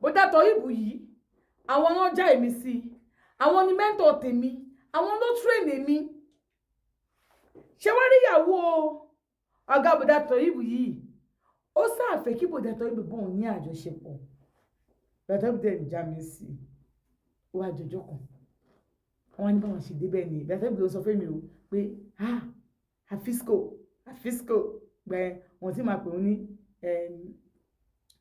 bọ́dá Toyib yìí àwọn náà já èmi sí àwọn ni mẹ́ńtọ̀ tèmi àwọn ló train èmi ṣé wá rí ìyàwó ọ̀gá bọ́dá Toyib yìí ó sáàfẹ́ kí bọ́dá Toyib bóun ní àjọṣepọ̀ bọ́dá Toyib dẹ̀ ń já mi sí ó wá jọjọ́ kan wọ́n ní báwọn ṣe débẹ̀ ni bọ́dá Toyib ló sọ fún mi o pé àfisco gbẹ wọn tí máa pè ó ní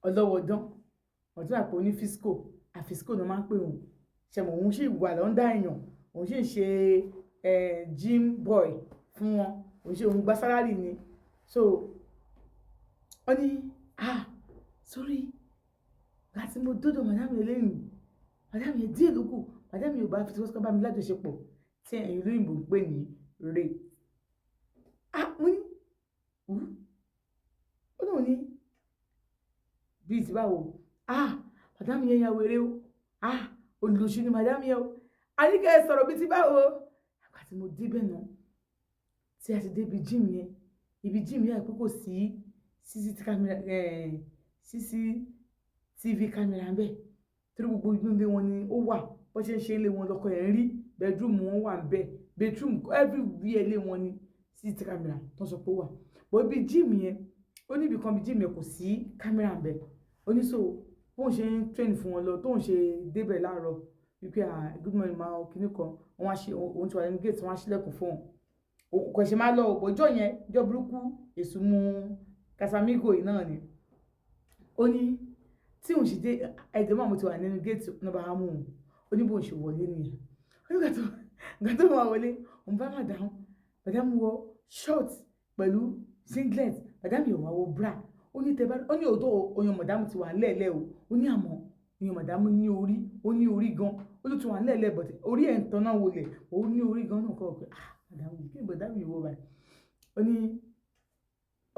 ọlọ́wọ́dán wọn tí máa pè ó ní fisco àfisco ló máa ń pè òun ṣẹmọ òun sì wà lọ́ndà èèyàn òun sì ń ṣe gym boy fún wọn òun ṣe òun gba sálárì ni so wọ́n ní sorry láti mo dọ́dọ̀ madame eléyìí madame yẹn díẹ̀ lókù madame yóò bá fi tí wọ́n sọ bá mi lájọṣepọ̀ tí ẹ̀yin olóyìnbó ń pè ní rape mo ní ó náà ní bíi ti báwo madame yẹn ya wèrè o olùlọ́sù ni madame yẹn o àníkẹ́ sọ̀rọ̀ bíi ti báwo àgbà tí mo débẹ̀ náà tí a ti dé ibi gym yẹn pé kò sí CCTV camera ń bẹ̀ torí gbogbo inú ilé wọn ni ó wà bó ṣe ń ṣe ilé wọn lọkọ yẹn rí bedroom wọn wà ń bẹ̀ bedroom everywhere ilé wọn ni CCTV camera tó sọ pé ó wà bó ibi gym yẹn ó ní ibìkan bí gym yẹn kò sí camera ń bẹ̀ oníṣòwò bóun ṣe ń train fún wọn lọ tóun ṣe débẹ̀ láàárọ̀ wípé good morning ma kíní kan wọn á ṣe òun ti wà nínú gate wọn á ṣílẹ̀kùn fún wọn kò ṣe máa lọ òjò yẹn jọ burúkú èsù mu Casamigo yìí náà ni ó ní tí òun ṣe dé ẹ̀jẹ̀ máa mo ti wà nínú gate nọmba hamu òun ó ní bóun ṣe wọlé nìyẹn ó ní gbà tó máa wọlé òun bá madam wọ short pẹ̀lú singlet madam yóò wá wọ bra ó ní tẹ́bá ó ní òótọ́ oyan madam ti wà lẹ́ẹ̀lẹ́ o ó ní àmọ́ oyan madam ní orí ó ní orí gan ó ló ti wà lẹ́ẹ̀lẹ́ bọ̀tẹ̀ orí ẹ̀ ń tan náà wọlé ó ní orí gan náà kọ́ pé madam kí ni madam yìí wọ báyìí ó ní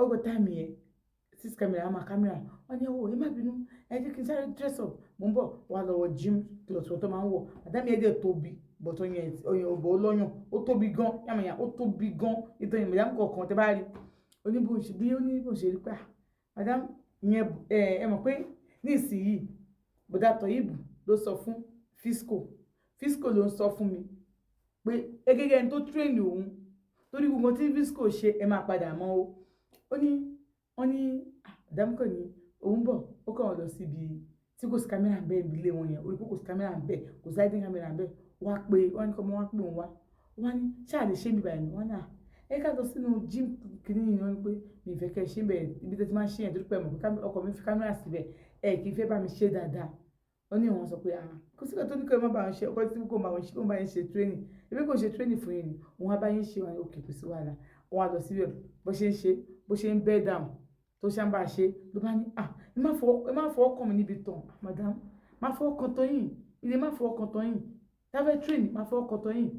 ọgbọ táìmù yẹn six camera àmà camera wọn ní ẹ má bínú ẹ jẹ́ kí n sáré dress up mo ń bọ̀ wà lọ́wọ́ gym clothes tó máa ń wọ̀ madam yẹn dẹ̀ tóbi bọ̀tọ̀ yẹn òbò ọlọ́yàn ó tóbi gan yàmàyà ó tóbi gan nítorí madam kọ̀ọ̀kan tẹ́ bá rí oníbòsí bí oníbòsí rí pé madam yẹn ẹ mọ̀ pé ní ìsinyìí bọ́dá Toyib ló sọ fún fisco ló ń sọ fún mi pé egége ẹni tó train òun torí gbogbo tí fisco ṣe ẹ máa padà mọ́ o wọ́n ní madam kò ní òun bọ̀ ó kàn wọ́n lọ síbi tí kò sí kámẹ́rà ń bẹ ibi ilé wọn yẹn orí pé kò sí kámẹ́rà ń bẹ kò sí hiding kámẹ́rà ń bẹ wọ́n ní kọ́ mọ́ wá pé òun wá wọ́n ní ṣáà lè ṣe é bíbá ẹ̀ wọ́n náà ẹ ká lọ sínú gym kìíní yìí wọ́n pé mi ìfẹ́ kẹ́ ṣe bẹ́ẹ̀ ibi tó ti máa ń ṣe yẹn torí pé ọkọ mi fi kámẹ́rà síbẹ̀ ẹ kì í fẹ́ bá mi ṣe dáadáa wọ́n ní wọ́n sọ pé kò sí kan tó ní kọ́ ẹ má bá wọn ṣe ọkọ tí kò bá yẹn ṣe training ebi kò ṣe training fún yín ni òun á bá yín ṣe wọn òkè kò sí wàhálà òun á lọ síbẹ̀ bó ṣe ń bed down tó ṣe ń bá a ṣe ló bá ní ẹ má fọwọ́ kàn mí níbi tán madam má fọwọ́ kàn tán yìí ilé má fọwọ́ kàn tán yìí tábẹ́ train má fọwọ́ kàn tán yìí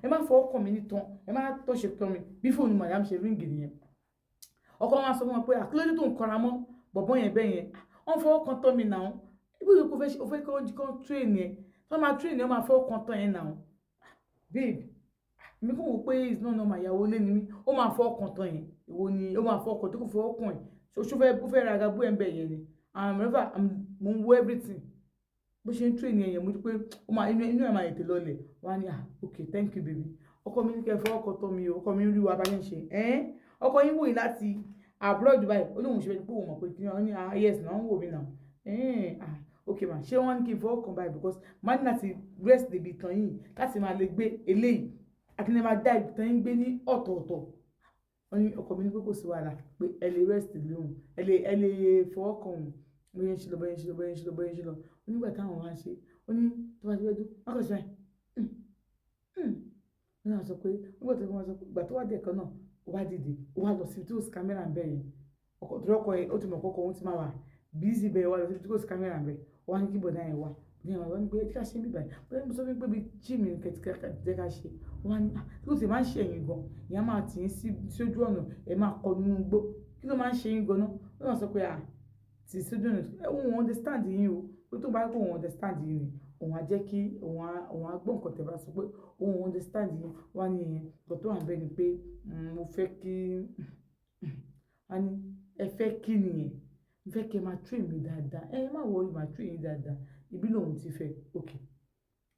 ẹ má fọwọ́ kàn mí ní tán ẹ má tọ́ṣe tán mi bí fóònù madam ṣe ríǹgì nìyẹn ọkọ wọn sọ fún wọn pé àkílódé tó ń kọra mọ́ bọ̀bọ́ yẹn bẹ́ẹ̀ yẹn wọ́n fọwọ́ kàn tán mi náà ibi ìyókù fẹ́ kọ́ train yẹn tó máa train yẹn máa fọwọ́ kàn tán yẹn náà babe mi kò wò pé ìsúná náà máa yàwó lé ní mi ó máa fọwọ́ kàn tán yẹn ìwọ ni ó máa fọwọ́ kàn tó kò fọwọ́ kàn yẹn ṣoṣo fẹ́ ra agabó ẹ̀ ń bẹ̀ yẹn ni remember mo ń wo everything bó ṣe ń train yẹn mo rí pé inú ẹ̀ máa ètè lọlẹ̀ wọ́n á ní okay thank you baby ọkọ mi ní kẹ́ fọwọ́ kàn tán mi o ọkọ mi ń rí wa bá yẹn ṣe ọkọ yín wòye láti abroad Dubai ó lóun ṣe fẹ́ pé òun mọ̀ pé kí wọ́n ní yes náà ń wò mí náà okay ma ṣé wọ́n ní kí n fọwọ́ kàn báyìí because máa ní láti rest débi ìtàn yìí láti máa lè gbé eléyìí àti ní máa dá ìtàn yín gbé ní ọ̀tọ̀ọ̀tọ̀ wọ́n ní ọkọ mi ní pé kò sí wàhálà pé ẹ lè rest lóhùn ẹ lè fọwọ́ kàn òun bóyá ń ṣe lọ onígbà táwọn wá ṣe ó ní tó bá ti wẹ́dú wọ́n kàn sí báyìí wọ́n náà sọ pé nígbà tó wọ́n sọ pé ìgbà tó wá dẹ̀kan náà ó wá dìde ó wá lọ sí tí ó sì kámẹ́rà ń bẹ̀ yẹn ọkọ̀ tó rọ́kọ̀ yẹn ó ti mọ̀ kọ́kọ́ òun ti máa wà bíìsì bẹ́ẹ̀ wá lọ sí tí ó sì kámẹ́rà ń bẹ̀ wọ́n á ní kí bọ̀dá yẹn wá ní àwọn ọ̀rọ̀ ní pé ká ṣe mí báyìí bóyá mo sọ fún pé bí jíìmì jẹ́ ká ṣe wọ́n á ní kí ló ti máa ń ṣe ẹ̀yìn gan ìyá máa tì í sójú ọ̀nà ẹ̀ máa kọ nínú igbó kí ló máa ń ṣe yín gan náà ó náà sọ pé tì í sójú ọ̀nà òun understand yín o pé tó bá kó òun understand yín ni òun á jẹ́ kí òun á gbọ́ nǹkan tẹ̀ bá sọ pé òun understand yín wá ní ìyẹn nǹkan tó wà ń bẹ́ ni pé mo fẹ́ kí wá ní ẹ fẹ́ kí nìyẹn mo fẹ́ kẹ́ máa train mi dáadáa má worry máa train yín dáadáa ibi lòun ti fẹ́ okay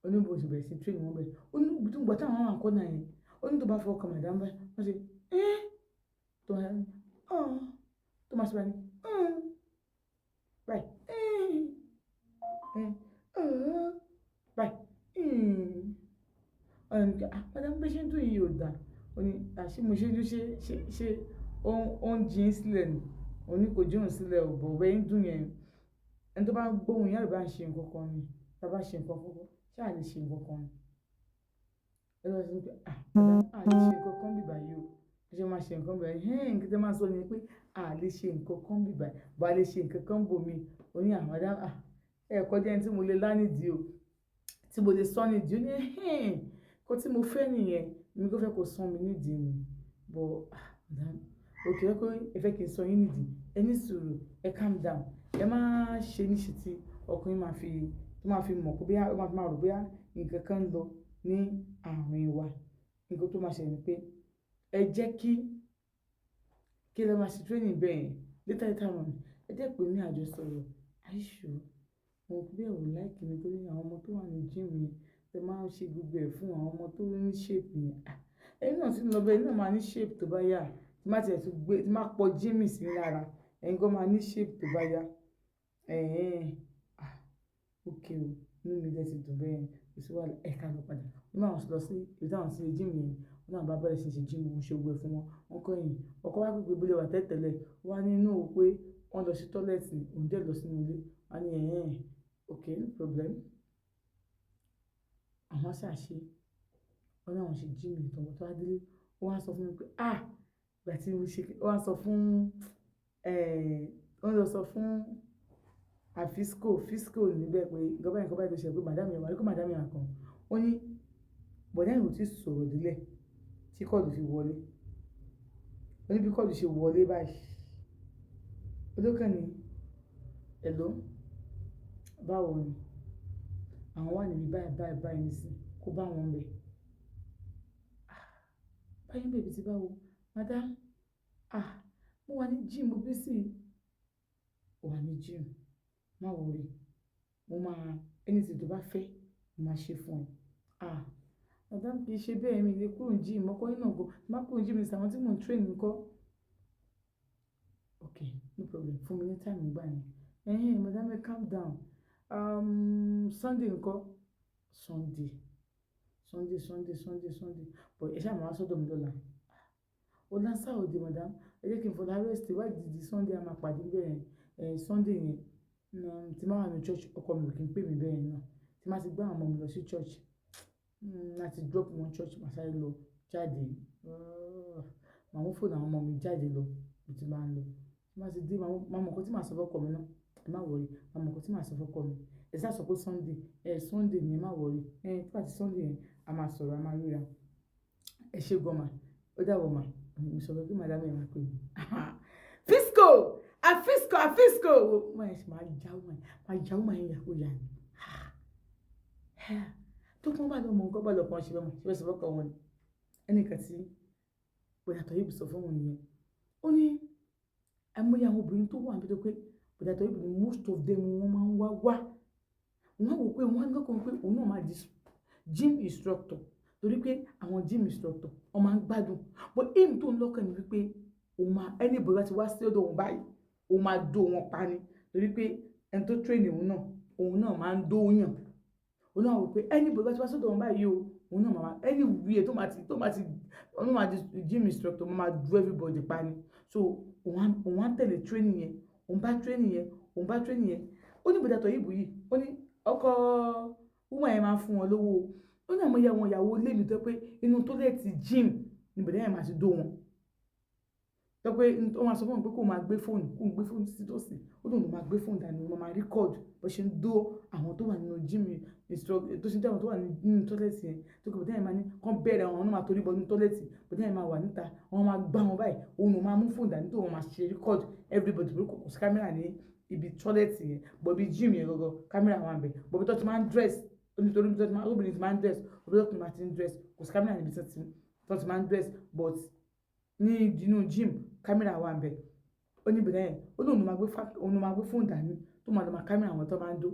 oníbo ti bẹ̀rẹ̀ sí train wọn bẹ́ẹ̀ ó ní ibi tó ń gbọ́ táwọn àwọn àkọ́nà yẹn ó ní tó bá fọwọ́ kan madam báyìí wọ́n ṣe tó máa ní tó máa ṣe báyìí báyìí madam bẹ́ẹ̀ ṣe ń dún yìí ò dáa ó ní àṣé mo ṣe ń dún ṣe ó ń jí sílẹ̀ ni ó ní kò jíun sílẹ̀ ò bọ̀ bẹ́ẹ̀ ń dún yẹn ẹni tó bá ń gbóhùn yàrá bá ń ṣe nǹkan kan ni tá a bá ṣe nǹkan kan ṣáà lè ṣe nǹkan kan ni ẹ lọ sí pé madam a lè ṣe nǹkan kan bíbá yìí o ẹ ṣe máa ṣe nǹkan bíbá yìí nǹkan tẹ́ máa sọ ni pé a lè ṣe nǹkan kan bíbá yìí bá a lè ṣe nǹkan kan bò mí ó ní madam ẹ kọjá ẹni tí mo lè lánìdí o tí mo lè sọ nídìí ó ní kó tí mo fẹ́ nìyẹn mi kò fẹ́ kó sọ mi nídìí ni bọ̀ madam òkè ẹ kó ẹ fẹ́ kí n sọ yín nídìí ẹ ní sùúrù ẹ calm down ẹ má ṣe níṣe tí ọkùnrin máa fi mọ̀ pé ó máa rò bóyá nǹkan kan ń lọ ní àárín wa nǹkan tó máa ṣe ni pé ẹ jẹ́ kí lè máa ṣe training bẹ́ẹ̀ later on ẹ jẹ́ pé ní àjọsọ̀rọ̀ àìṣù mo bẹ́ẹ̀ wò láìkí mi torí àwọn ọmọ tó wà ní gym yẹn ẹ máa ń ṣe gbogbo ẹ̀ fún àwọn ọmọ tó ní shape yẹn ẹ̀yin náà ti ń lọ bẹ́ẹ̀ ẹ̀yin náà máa ní shape tó bá yá tí má tiẹ̀ tún gbé tí má pọ̀ gym sí lára ẹ̀yin gan máa ní shape tó bá yá okay o inú mi dẹ̀ ti dùn bẹ́ẹ̀ kò sí wàhálà ẹ̀ka lọ padà wọ́n máa lọ sí ibi táwọn sí gym yẹn wọ́n náà bá bẹ̀rẹ̀ sí ṣe gym wọn ṣe gbé fún wọn wọ́n kọ́ yìí ọkọ wá gbégbé bílẹ̀ wà tẹ́tẹ̀lẹ̀ wọ́n á nínú pé wọ́n lọ sí tọ́lẹ̀tì òun dẹ̀ lọ sínú ilé wọ́n á ní okay no problem àwọn ṣàṣe wọ́n náà wọ́n ṣe gym yẹn tọ̀wọ́ tó wá délé wọ́n á sọ fún mi pé ìgbà tí mo ṣe wọ́n á sọ fún wọ́n lọ sọ fún fisco níbẹ̀ pé ìjọba nǹkan báyìí tó ṣe pé madam yẹn wà ní kó madam yẹn kan ó ní bọ̀dá ìlú ti sọ̀rọ̀ délẹ̀ tí kọ́ọ̀dù fi wọlé ó ní bí kọ́ọ̀dù ṣe wọlé báyìí olókàn ni ẹ̀ló báwo ni àwọn wà níbi báyìí nísìn kó bá wọn bẹ̀ báyìí bèbí ti báwo madam mo wà ní gym mo bí sí wà ní gym má wọrí mo máa anything tó bá fẹ́ mo máa ṣe fún ẹ madam kì í ṣe bẹ́ẹ̀ mi lè kúrò ní gym ọkọ yín náà go má kúrò ní gym ní sàwọn tí mò ń train nǹkan okay no problem fún mi ní time gbà yẹn madam calm down Sunday nǹkan Sunday but ẹ ṣáà máa wá sọ́dọ̀ mi lọ́la ó lá Saturday madam ẹ jẹ́ kí n fọlá rest wá di Sunday a máa pàdé bẹ́ẹ̀ Sunday yẹn tí máa wà ní church ọkọ mi ò kí n pè mí bẹ́ẹ̀ náà tí máa ti gbá àwọn ọmọ mi lọ sí church láti drop wọn church màá sáré lọ jáde màá mú fóònù àwọn ọmọ mi jáde lọ bí ti máa ń lọ tí máa ti dé máa mọ̀ nǹkan tí màá sọ fọ́kọ mi náà ẹ má wọrí máa mọ̀ nǹkan tí màá sọ fọ́kọ mi ẹ sá sọ pé Sunday ni ẹ má wọrí tí wàá ti Sunday yẹn a máa sọ̀rọ̀ a máa ríra ẹ ṣe gan ma ó dàbọ̀ ma mo sọ pé madam yẹn máa pè mí fisco máa jáwó máa yẹn yàgò yà ni tó kún bá lọ mọ nǹkan bá lọ kàn ṣe bẹ́ẹ̀ sọ fọ́kọ wọn ni ẹnìkan tí bọ̀dàtọ̀ yìí sọ fún wọn nìyẹn ó ní àìmọye àwọn obìnrin tó wà níbi pé bọ̀dàtọ̀ yìí ni most of them wọ́n máa ń wá wọ́n wò pé wọ́n lọ́kàn pé òun náà máa di gym instructor torí pé àwọn gym instructor wọ́n máa ń gbádùn but aim tó ń lọ́kàn ni wípé òun máa anybody láti wá sí ọ̀dọ̀ òun báyìí òun máa dó wọn pa ni torí pé ẹni tó train òun náà máa ń dóyàn òun náà wò pé anybody láti wá sí ọ̀dọ̀ òun báyìí òun náà máa anywhere tó máa di gym instructor máa do everybody pa ni so òun á tẹ̀lé training yẹn òun bá training yẹn ó ní bọ̀dàtọ̀ yìí bù yìí ó ní ọkọ woman yẹn máa fún wọn lówó ó ní àmọ́ àwọn ìyàwó ilé mi tó pé inú tọ́lẹ̀tì gym ni bọ̀dà yẹn máa ti dó wọn tó pé ó máa sọ fún mi pé kó máa gbé fóònù títí tó sì ó lóun máa gbé fóònù dání wọn máa record bó ṣe ń dó àwọn tó wà nínú gym tó ṣe ń dá àwọn tó wà nínú tọ́lẹ̀tì yẹn tó kí bọ̀dà yẹn máa ní kán bẹ̀rẹ̀ àwọn náà máa torí bọ nínú tọ́lẹ̀tì bọ̀dà yẹn máa wà níta wọn máa gbá wọn báyìí òun máa mú fóònù dání tó wọn máa ṣe record everybody pé kò sí kámẹ́rà ní ibi tọ́lẹ̀tì yẹn bọ̀bí gym yẹn gọ́gọ́ kámẹ́rà wà bẹ̀ bọ̀bí tó ti máa ń dress nítorí obìnrin ti máa ń dress bọ̀bí tó ti máa ń dress kò sí kámẹ́rà níbi tó ti máa ń dress but ní inú gym kámẹ́rà wà bẹ̀ ó ní bẹ̀rẹ̀ yẹn ó lóun ló máa gbé fóònù dání tó máa lọ máa kámẹ́rà àwọn tó máa ń dó